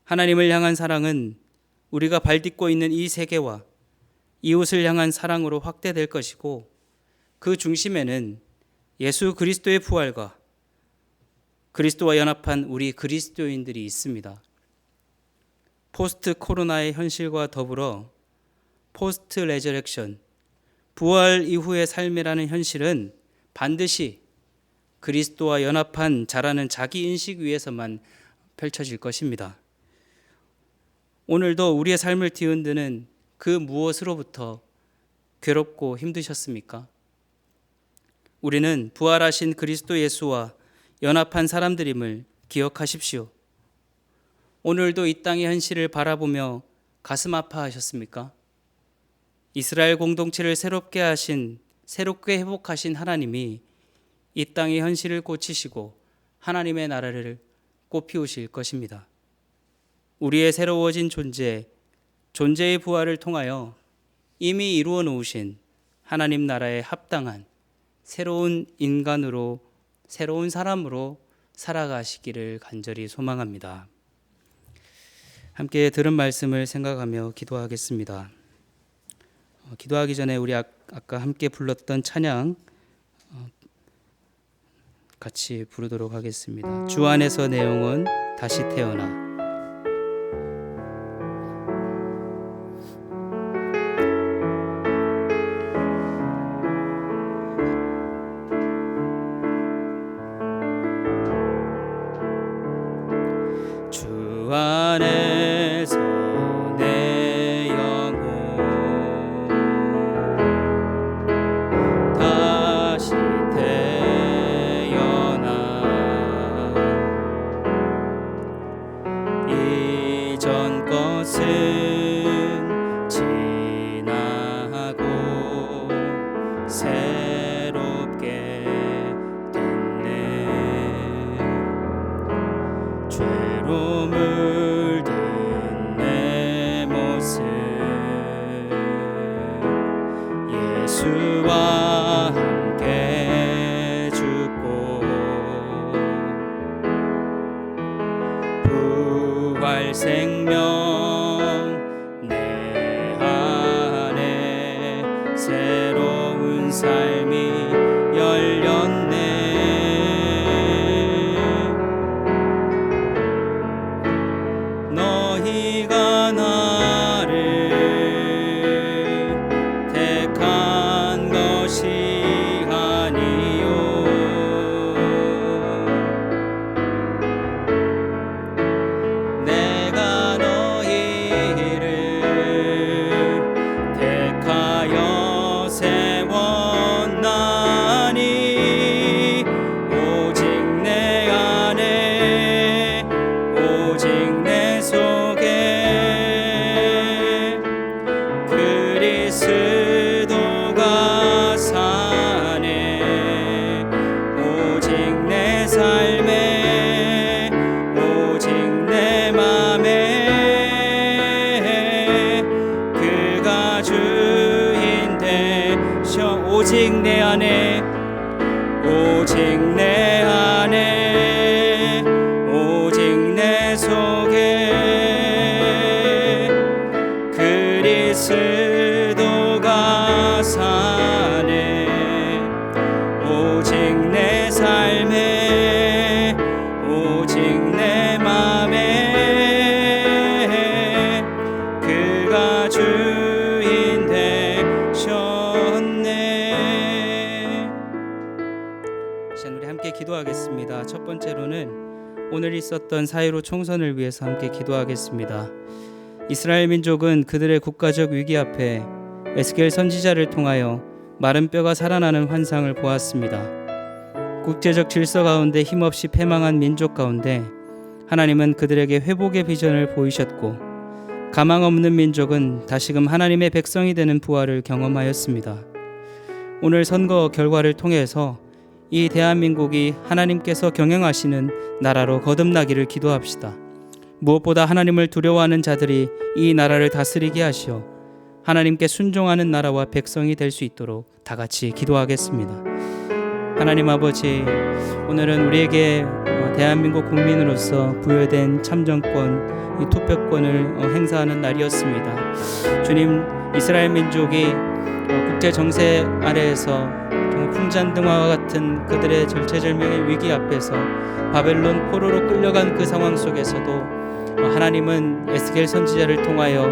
Speaker 2: 하나님을 향한 사랑은 우리가 발딛고 있는 이 세계와 이웃을 향한 사랑으로 확대될 것이고 그 중심에는 예수 그리스도의 부활과 그리스도와 연합한 우리 그리스도인들이 있습니다. 포스트 코로나의 현실과 더불어 포스트 레저렉션, 부활 이후의 삶이라는 현실은 반드시 그리스도와 연합한 자라는 자기 인식 위에서만 펼쳐질 것입니다. 오늘도 우리의 삶을 뒤흔드는 그 무엇으로부터 괴롭고 힘드셨습니까? 우리는 부활하신 그리스도 예수와 연합한 사람들임을 기억하십시오. 오늘도 이 땅의 현실을 바라보며 가슴 아파하셨습니까? 이스라엘 공동체를 새롭게 회복하신 하나님이 이 땅의 현실을 고치시고 하나님의 나라를 꽃피우실 것입니다. 우리의 새로워진 존재의 부활을 통하여 이미 이루어 놓으신 하나님 나라에 합당한 새로운 인간으로, 새로운 사람으로 살아가시기를 간절히 소망합니다. 함께 들은 말씀을 생각하며 기도하겠습니다. 기도하기 전에 우리 아까 함께 불렀던 찬양 같이 부르도록 하겠습니다. 주 안에서 내 영혼 다시 태어나. 주 안에서 내 영혼 다시 태어나 이전 것은 지나고 새롭게 됐네. 죄로 물든 내 모습 예수와 함께 죽고 부활 생명 내 안에 새로운 삶이 열렸네. 너희가 나를 택한 것이 아니요 내가 너희를 택하여 세웠나니 오직 내 안에 오직 내 속에 그리스도가 사네. 오직 내 삶에 오직 내 맘에 그가 주인 되셔. 오직 내 안에 오직 내 안에 오직 내 속에 그리스도가 사네. 오직 내 삶에 오직 내 맘에 그가 주인 되셨네. 시간 우리 함께 기도하겠습니다. 첫 번째로는 오늘 있었던 4.15 총선을 위해서 함께 기도하겠습니다. 이스라엘 민족은 그들의 국가적 위기 앞에 에스겔 선지자를 통하여 마른 뼈가 살아나는 환상을 보았습니다. 국제적 질서 가운데 힘없이 패망한 민족 가운데 하나님은 그들에게 회복의 비전을 보이셨고, 가망 없는 민족은 다시금 하나님의 백성이 되는 부활을 경험하였습니다. 오늘 선거 결과를 통해서 이 대한민국이 하나님께서 경영하시는 나라로 거듭나기를 기도합시다. 무엇보다 하나님을 두려워하는 자들이 이 나라를 다스리게 하시어 하나님께 순종하는 나라와 백성이 될 수 있도록 다 같이 기도하겠습니다. 하나님 아버지, 오늘은 우리에게 대한민국 국민으로서 부여된 참정권, 이 투표권을 행사하는 날이었습니다. 주님, 이스라엘 민족이 국제 정세 아래에서 풍잔등화와 같은 그들의 절체절명의 위기 앞에서 바벨론 포로로 끌려간 그 상황 속에서도 하나님은 에스겔 선지자를 통하여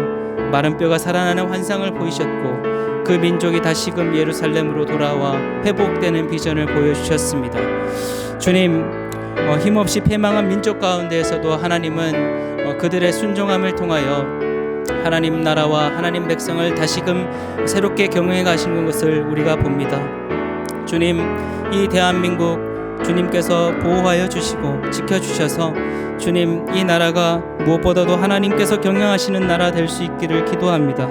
Speaker 2: 마른 뼈가 살아나는 환상을 보이셨고, 그 민족이 다시금 예루살렘으로 돌아와 회복되는 비전을 보여주셨습니다. 주님, 힘없이 패망한 민족 가운데에서도 하나님은 그들의 순종함을 통하여 하나님 나라와 하나님 백성을 다시금 새롭게 경영해 가시는 것을 우리가 봅니다. 주님, 이 대한민국 주님께서 보호하여 주시고 지켜주셔서 주님, 이 나라가 무엇보다도 하나님께서 경영하시는 나라 될 수 있기를 기도합니다.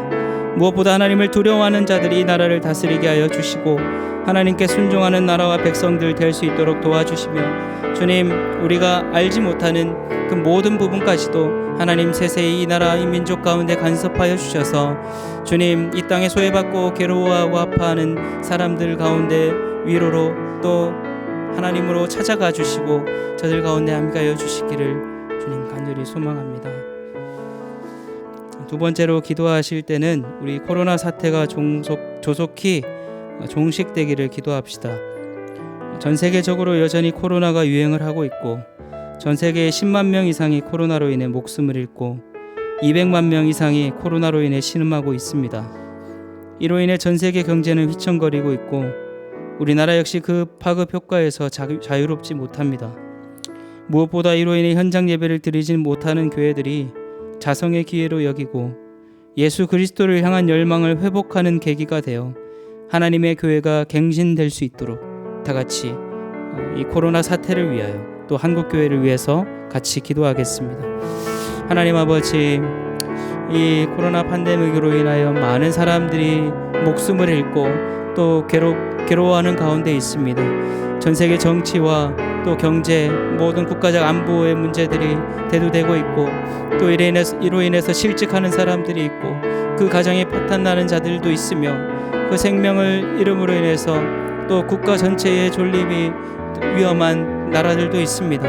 Speaker 2: 무엇보다 하나님을 두려워하는 자들이 이 나라를 다스리게 하여 주시고 하나님께 순종하는 나라와 백성들 될 수 있도록 도와주시며, 주님, 우리가 알지 못하는 그 모든 부분까지도 하나님 세세히 이 나라 이 민족 가운데 간섭하여 주셔서 주님, 이 땅에 소외받고 괴로워하고 아파하는 사람들 가운데 위로로 또 하나님으로 찾아가 주시고 저들 가운데 함께하여 주시기를 주님 간절히 소망합니다. 두 번째로 기도하실 때는 우리 코로나 사태가 조속히 종식되기를 기도합시다. 전 세계적으로 여전히 코로나가 유행을 하고 있고, 전 세계에 10만 명 이상이 코로나로 인해 목숨을 잃고 200만 명 이상이 코로나로 인해 신음하고 있습니다. 이로 인해 전 세계 경제는 휘청거리고 있고 우리나라 역시 그 파급 효과에서 자유롭지 못합니다. 무엇보다 이로 인해 현장 예배를 드리지 못하는 교회들이 자성의 기회로 여기고 예수 그리스도를 향한 열망을 회복하는 계기가 되어 하나님의 교회가 갱신될 수 있도록 다 같이 이 코로나 사태를 위하여 또 한국교회를 위해서 같이 기도하겠습니다. 하나님 아버지, 이 코로나 팬데믹으로 인하여 많은 사람들이 목숨을 잃고 또 괴로워하는 가운데 있습니다. 전 세계 정치와 또 경제, 모든 국가적 안보의 문제들이 대두되고 있고, 또 이로 인해서 실직하는 사람들이 있고 그 가정이 파탄나는 자들도 있으며, 그 생명을 잃음으로 인해서 또 국가 전체의 존립이 위험한 나라들도 있습니다.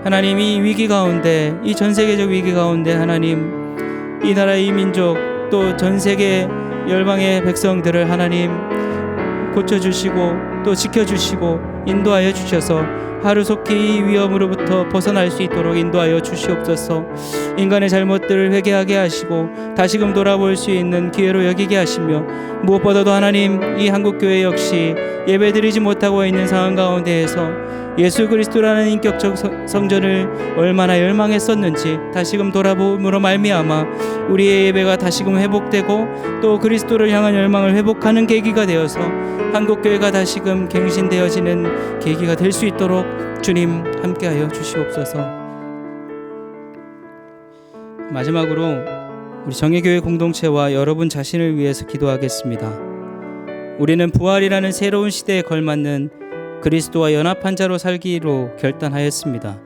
Speaker 2: 하나님, 이 위기 가운데, 이 전 세계적 위기 가운데 하나님, 이 나라의 이 민족 또 전 세계 열방의 백성들을 하나님 고쳐주시고 또 지켜주시고 인도하여 주셔서 하루속히 이 위험으로부터 벗어날 수 있도록 인도하여 주시옵소서. 인간의 잘못들을 회개하게 하시고 다시금 돌아볼 수 있는 기회로 여기게 하시며, 무엇보다도 하나님, 이 한국교회 역시 예배드리지 못하고 있는 상황 가운데에서 예수 그리스도라는 인격적 성전을 얼마나 열망했었는지 다시금 돌아봄으로 말미암아 우리의 예배가 다시금 회복되고 또 그리스도를 향한 열망을 회복하는 계기가 되어서 한국교회가 다시금 갱신되어지는 계기가 될 수 있도록 주님 함께하여 주시옵소서. 마지막으로 우리 정예교회 공동체와 여러분 자신을 위해서 기도하겠습니다. 우리는 부활이라는 새로운 시대에 걸맞는 그리스도와 연합한 자로 살기로 결단하였습니다.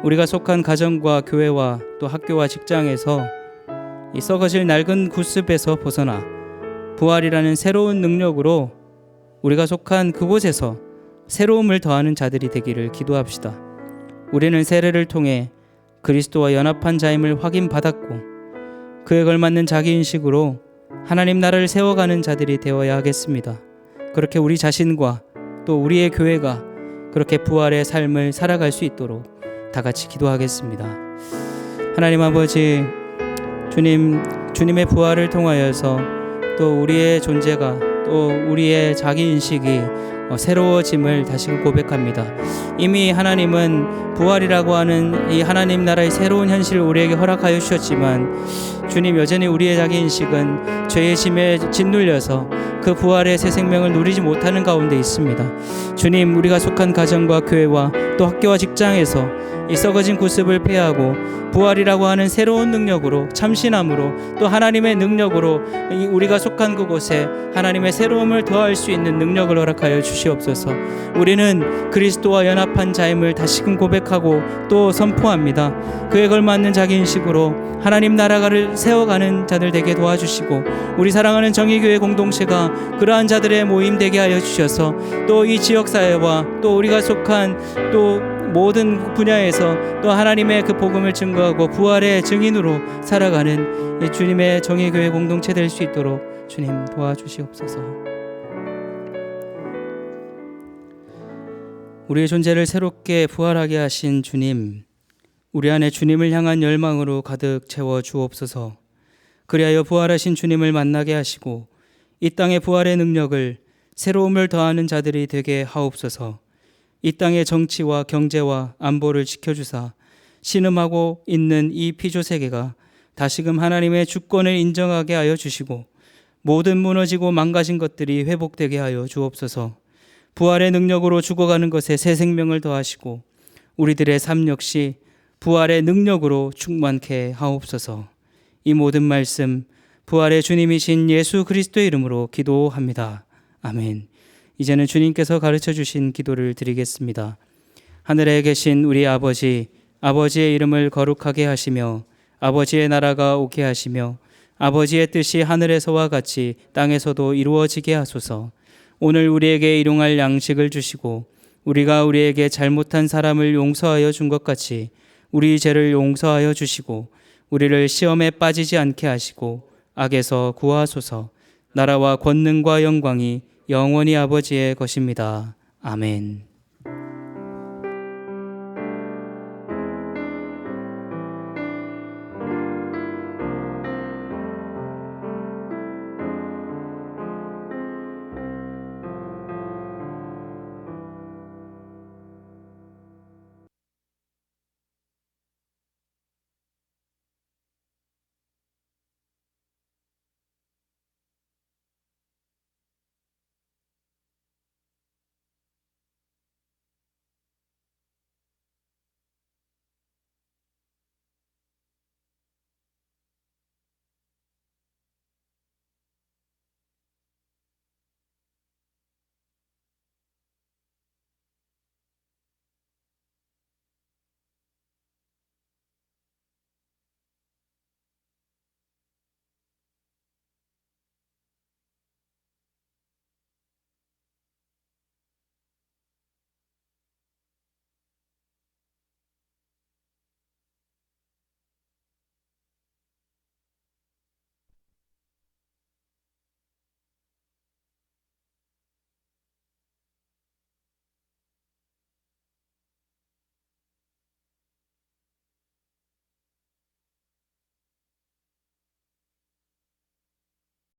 Speaker 2: 우리가 속한 가정과 교회와 또 학교와 직장에서 이 썩어질 낡은 구습에서 벗어나 부활이라는 새로운 능력으로 우리가 속한 그곳에서 새로움을 더하는 자들이 되기를 기도합시다. 우리는 세례를 통해 그리스도와 연합한 자임을 확인받았고 그에 걸맞는 자기인식으로 하나님 나라를 세워가는 자들이 되어야 하겠습니다. 그렇게 우리 자신과 또 우리의 교회가 그렇게 부활의 삶을 살아갈 수 있도록 다 같이 기도하겠습니다. 하나님 아버지, 주님의 부활을 통하여서 또 우리의 존재가 또 우리의 자기인식이 새로워짐을 다시금 고백합니다. 이미 하나님은 부활이라고 하는 이 하나님 나라의 새로운 현실을 우리에게 허락하여 주셨지만 주님 여전히 우리의 자기인식은 죄의 짐에 짓눌려서 그 부활의 새 생명을 누리지 못하는 가운데 있습니다. 주님, 우리가 속한 가정과 교회와 또 학교와 직장에서 이 썩어진 구습을 폐하고 부활이라고 하는 새로운 능력으로, 참신함으로, 또 하나님의 능력으로 우리가 속한 그곳에 하나님의 새로움을 더할 수 있는 능력을 허락하여 주시옵소서. 우리는 그리스도와 연합한 자임을 다시금 고백하고 또 선포합니다. 그에 걸맞는 자기인식으로 하나님 나라를 세워가는 자들 되게 도와주시고, 우리 사랑하는 정의교회 공동체가 그러한 자들의 모임 되게 하여 주셔서 또 이 지역사회와 또 우리가 속한 또 모든 분야에서 또 하나님의 그 복음을 증거하고 부활의 증인으로 살아가는 이 주님의 정의교회 공동체 될 수 있도록 주님 도와주시옵소서. 우리의 존재를 새롭게 부활하게 하신 주님, 우리 안에 주님을 향한 열망으로 가득 채워 주옵소서. 그리하여 부활하신 주님을 만나게 하시고 이 땅의 부활의 능력을 새로움을 더하는 자들이 되게 하옵소서. 이 땅의 정치와 경제와 안보를 지켜주사 신음하고 있는 이 피조 세계가 다시금 하나님의 주권을 인정하게 하여 주시고 모든 무너지고 망가진 것들이 회복되게 하여 주옵소서. 부활의 능력으로 죽어가는 것에 새 생명을 더하시고 우리들의 삶 역시 부활의 능력으로 충만케 하옵소서. 이 모든 말씀 부활의 주님이신 예수 그리스도의 이름으로 기도합니다. 아멘. 이제는 주님께서 가르쳐 주신 기도를 드리겠습니다. 하늘에 계신 우리 아버지, 아버지의 이름을 거룩하게 하시며 아버지의 나라가 오게 하시며 아버지의 뜻이 하늘에서와 같이 땅에서도 이루어지게 하소서. 오늘 우리에게 일용할 양식을 주시고 우리가 우리에게 잘못한 사람을 용서하여 준 것 같이 우리 죄를 용서하여 주시고 우리를 시험에 빠지지 않게 하시고 악에서 구하소서. 나라와 권능과 영광이 영원히 아버지의 것입니다. 아멘.